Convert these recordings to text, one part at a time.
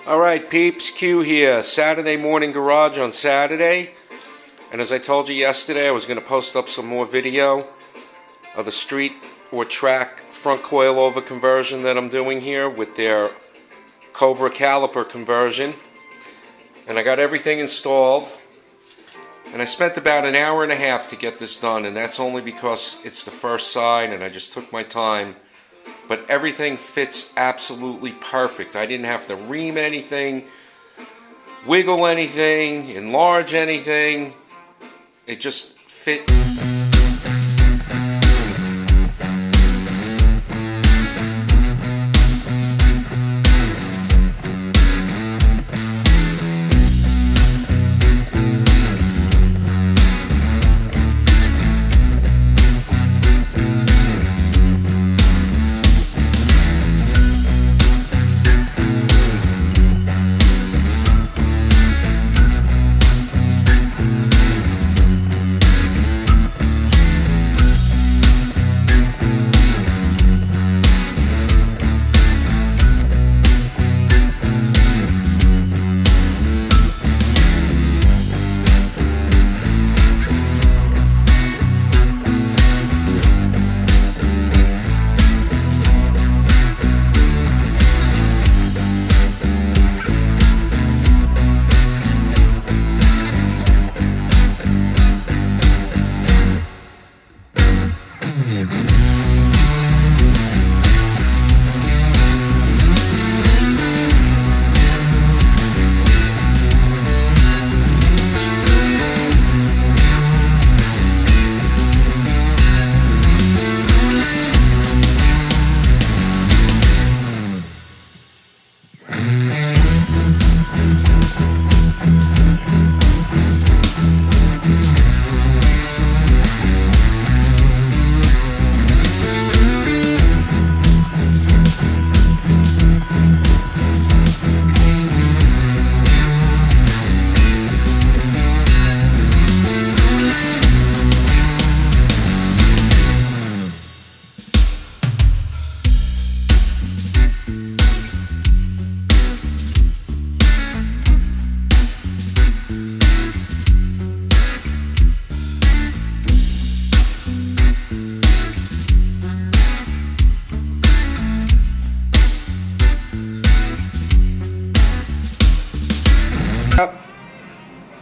Alright peeps, Q here. Saturday morning garage on Saturday. And as I told you yesterday, I was going to post up some more video of the street or track front coilover conversion that I'm doing here with their Cobra caliper conversion. And I got everything installed. And I spent about an hour and a half to get this done, and that's only because it's the first side and I just took my time. But everything fits absolutely perfect. I didn't have to ream anything, wiggle anything, enlarge anything. It just fit.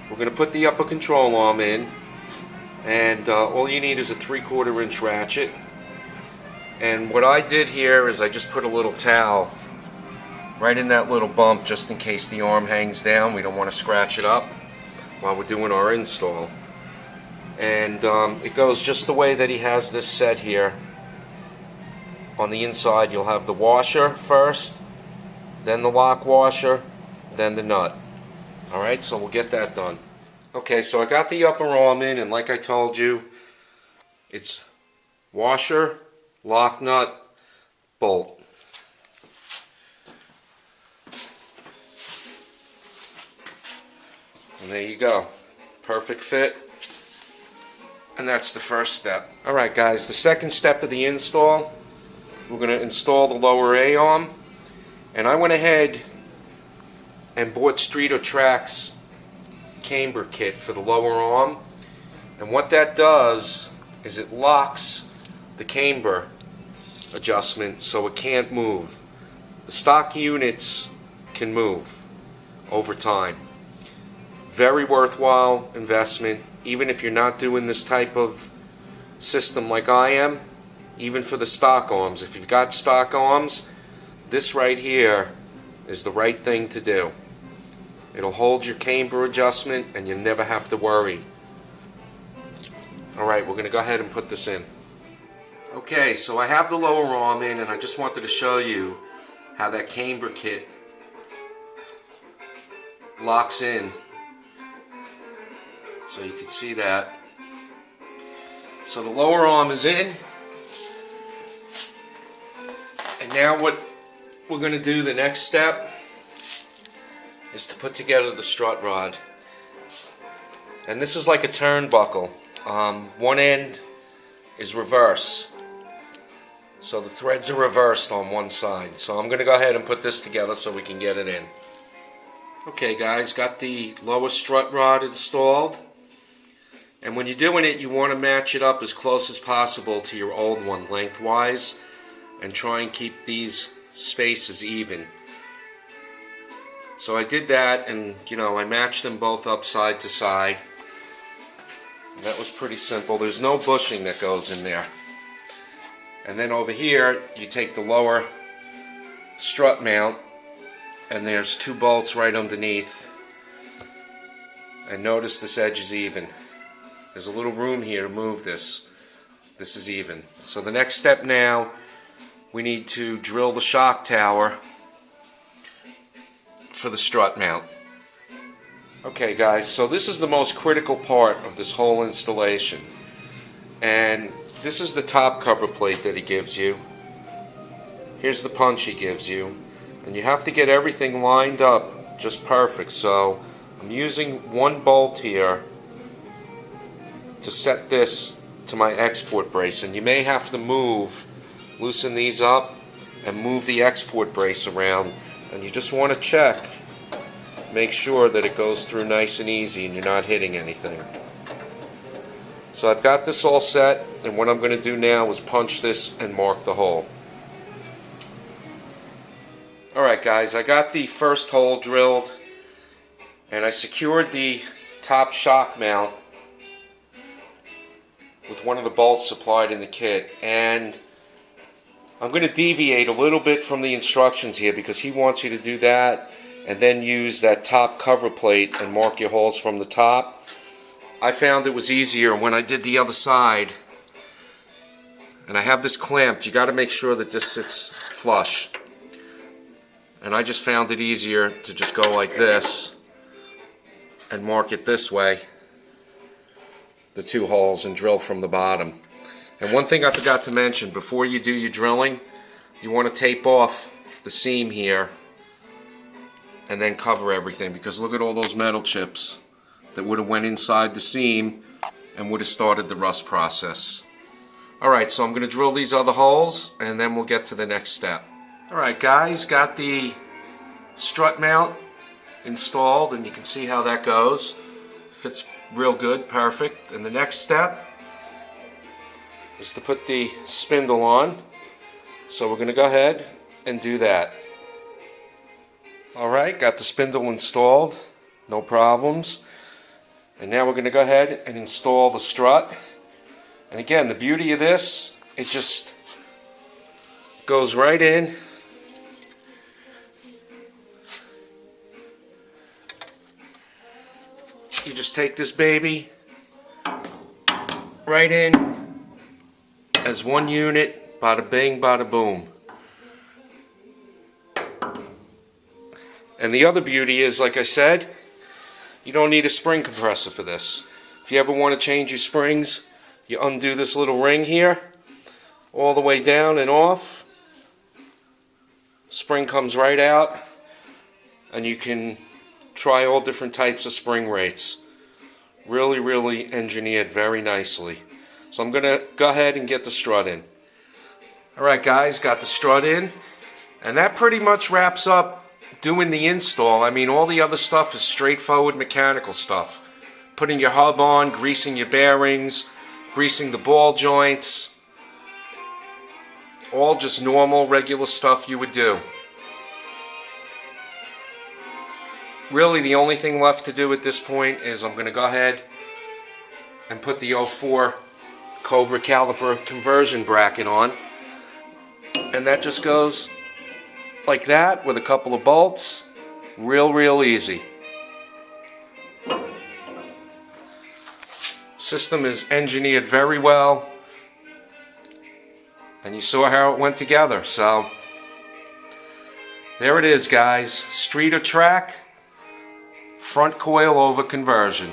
We're going to put the upper control arm in, and all you need is a 3/4 inch ratchet. And what I did here is I just put a little towel right in that little bump just in case the arm hangs down. We don't want to scratch it up while we're doing our install. And it goes just the way that he has this set here. On the inside you'll have the washer first, then the lock washer, then the nut. Alright, so we'll get that done. Okay, so I got the upper arm in, and like I told you, it's washer, lock nut, bolt. And there you go. Perfect fit. And that's the first step. Alright guys, the second step of the install, we're going to install the lower A arm. And I went ahead and bought Street or Track's camber kit for the lower arm, and what that does is it locks the camber adjustment so it can't move. The stock units can move over time. Very worthwhile investment, even if you're not doing this type of system like I am. Even for the stock arms, if you've got stock arms, this right here is the right thing to do. It'll hold your camber adjustment and you never have to worry. Alright, we're going to go ahead and put this in. Okay, so I have the lower arm in, and I just wanted to show you how that camber kit locks in. So you can see that. So the lower arm is in. And now what we're going to do, the next step, is to put together the strut rod. And this is like a turnbuckle. One end is reverse. So the threads are reversed on one side. So I'm going to go ahead and put this together so we can get it in. Okay guys, got the lower strut rod installed, and when you're doing it you want to match it up as close as possible to your old one lengthwise and try and keep these spaces even. So I did that, and I matched them both up side to side. And that was pretty simple. There's no bushing that goes in there. And then over here you take the lower strut mount, and there's 2 bolts right underneath, and notice this edge is even. There's a little room here to move this. This is even. So the next step now, we need to drill the shock tower for the strut mount. Okay guys, so this is the most critical part of this whole installation, and this is the top cover plate that he gives you. Here's the punch he gives you. And you have to get everything lined up just perfect. So I'm using 1 bolt here to set this to my export brace, and you may have to loosen these up and move the export brace around, and you just want to check, make sure that it goes through nice and easy and you're not hitting anything. So I've got this all set, and what I'm going to do now is punch this and mark the hole. Alright guys, I got the first hole drilled, and I secured the top shock mount with one of the bolts supplied in the kit, and I'm going to deviate a little bit from the instructions here because he wants you to do that and then use that top cover plate and mark your holes from the top. I found it was easier when I did the other side, and I have this clamped. You got to make sure that this sits flush. And I just found it easier to just go like this and mark it this way, the 2 holes, and drill from the bottom. And one thing I forgot to mention, before you do your drilling, you want to tape off the seam here and then cover everything, because look at all those metal chips that would have went inside the seam and would have started the rust process. Alright, so I'm going to drill these other holes and then we'll get to the next step. Alright guys, got the strut mount installed, and you can see how that goes. Fits real good, perfect. And the next step is to put the spindle on. So we're going to go ahead and do that. Alright, got the spindle installed, no problems. And now we're going to go ahead and install the strut. And again, the beauty of this, it just goes right in. You just take this baby right in as one unit, bada bing, bada boom. And the other beauty is, like I said, you don't need a spring compressor for this. If you ever want to change your springs, you undo this little ring here, all the way down and off. Spring comes right out, and you can try all different types of spring rates. Really, really engineered very nicely. So I'm going to go ahead and get the strut in. Alright guys, got the strut in, and that pretty much wraps up doing the install. I mean, all the other stuff is straightforward mechanical stuff. Putting your hub on, greasing your bearings, greasing the ball joints. All just normal, regular stuff you would do. Really, the only thing left to do at this point is I'm going to go ahead and put the 04 Cobra caliper conversion bracket on. And that just goes like that with a couple of bolts. Real easy. System is engineered very well. And you saw how it went together. So, there it is, guys. Street or track, front coilover conversion.